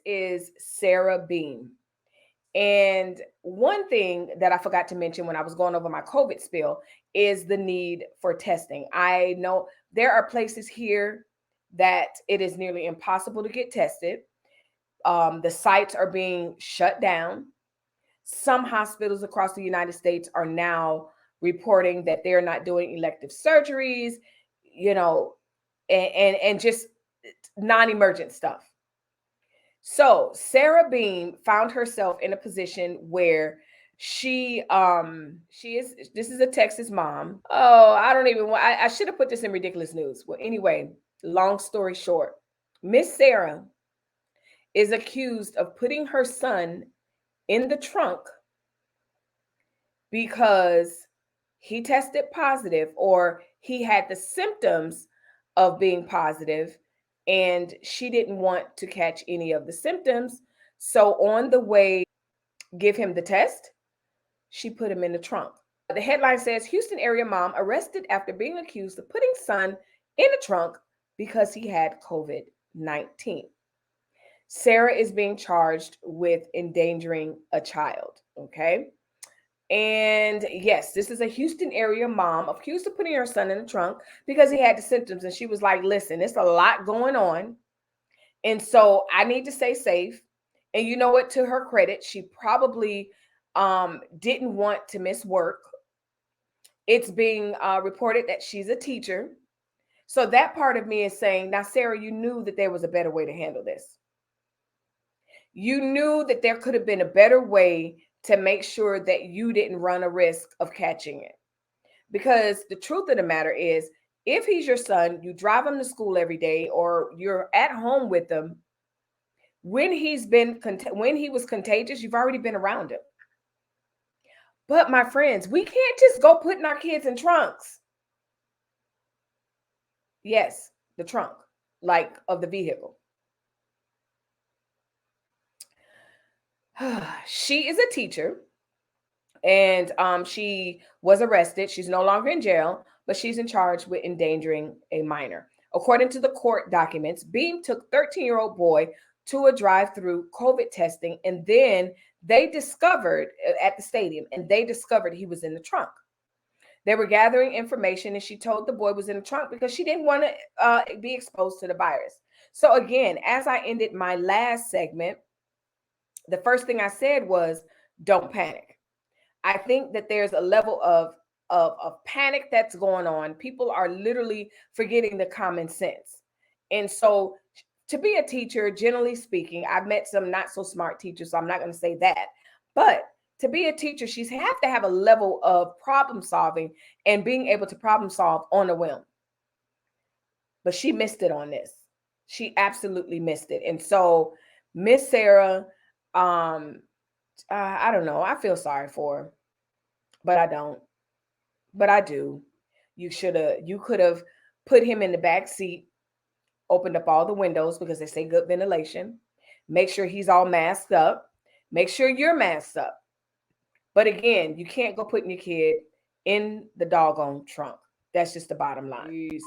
is Sarah Beam. And one thing that I forgot to mention when I was going over my COVID spill is the need for testing. I know there are places here that it is nearly impossible to get tested. The sites are being shut down. Some hospitals across the United States are now reporting that they're not doing elective surgeries, you know, and just non-emergent stuff. So Sarah Beam found herself in a position where she is, this is a Texas mom. Oh, I don't even want, I should have put this in ridiculous news. Well, anyway, long story short, Miss Sarah is accused of putting her son in the trunk because he tested positive, or he had the symptoms of being positive, and she didn't want to catch any of the symptoms. So on the way, give him the test, she put him in the trunk. The headline says, Houston area mom arrested after being accused of putting son in the trunk because he had COVID-19. Sarah is being charged with endangering a child. Okay. And yes, this is a Houston area mom accused of putting her son in the trunk because he had the symptoms. And she was like, listen, it's a lot going on. And so I need to stay safe. And you know what? To her credit, she probably didn't want to miss work. It's being reported that she's a teacher. So that part of me is saying, now, Sarah, you knew that there was a better way to handle this. You knew that there could have been a better way to make sure that you didn't run a risk of catching it. Because the truth of the matter is, if he's your son, you drive him to school every day, or you're at home with him, when he was contagious, you've already been around him. But my friends, we can't just go putting our kids in trunks. Yes, the trunk, like of the vehicle. She is a teacher, and she was arrested. She's no longer in jail, but she's in charge with endangering a minor. According to the court documents, Beam took 13-year-old boy to a drive-through COVID testing, and then they discovered at the stadium, and they discovered he was in the trunk. They were gathering information, and she told the boy was in the trunk because she didn't want to be exposed to the virus. So again, as I ended my last segment, the first thing I said was, don't panic. I think that there's a level of panic that's going on. People are literally forgetting the common sense. And so to be a teacher, generally speaking, I've met some not so smart teachers, so I'm not going to say that. But to be a teacher, she's have to have a level of problem solving and being able to problem solve on a whim. But she missed it on this. She absolutely missed it. And so Miss Sarah, I don't know. I feel sorry for her, but I don't. But I do. You could have put him in the back seat, opened up all the windows because they say good ventilation. Make sure he's all masked up. Make sure you're masked up. But again, you can't go putting your kid in the doggone trunk. That's just the bottom line. Peace.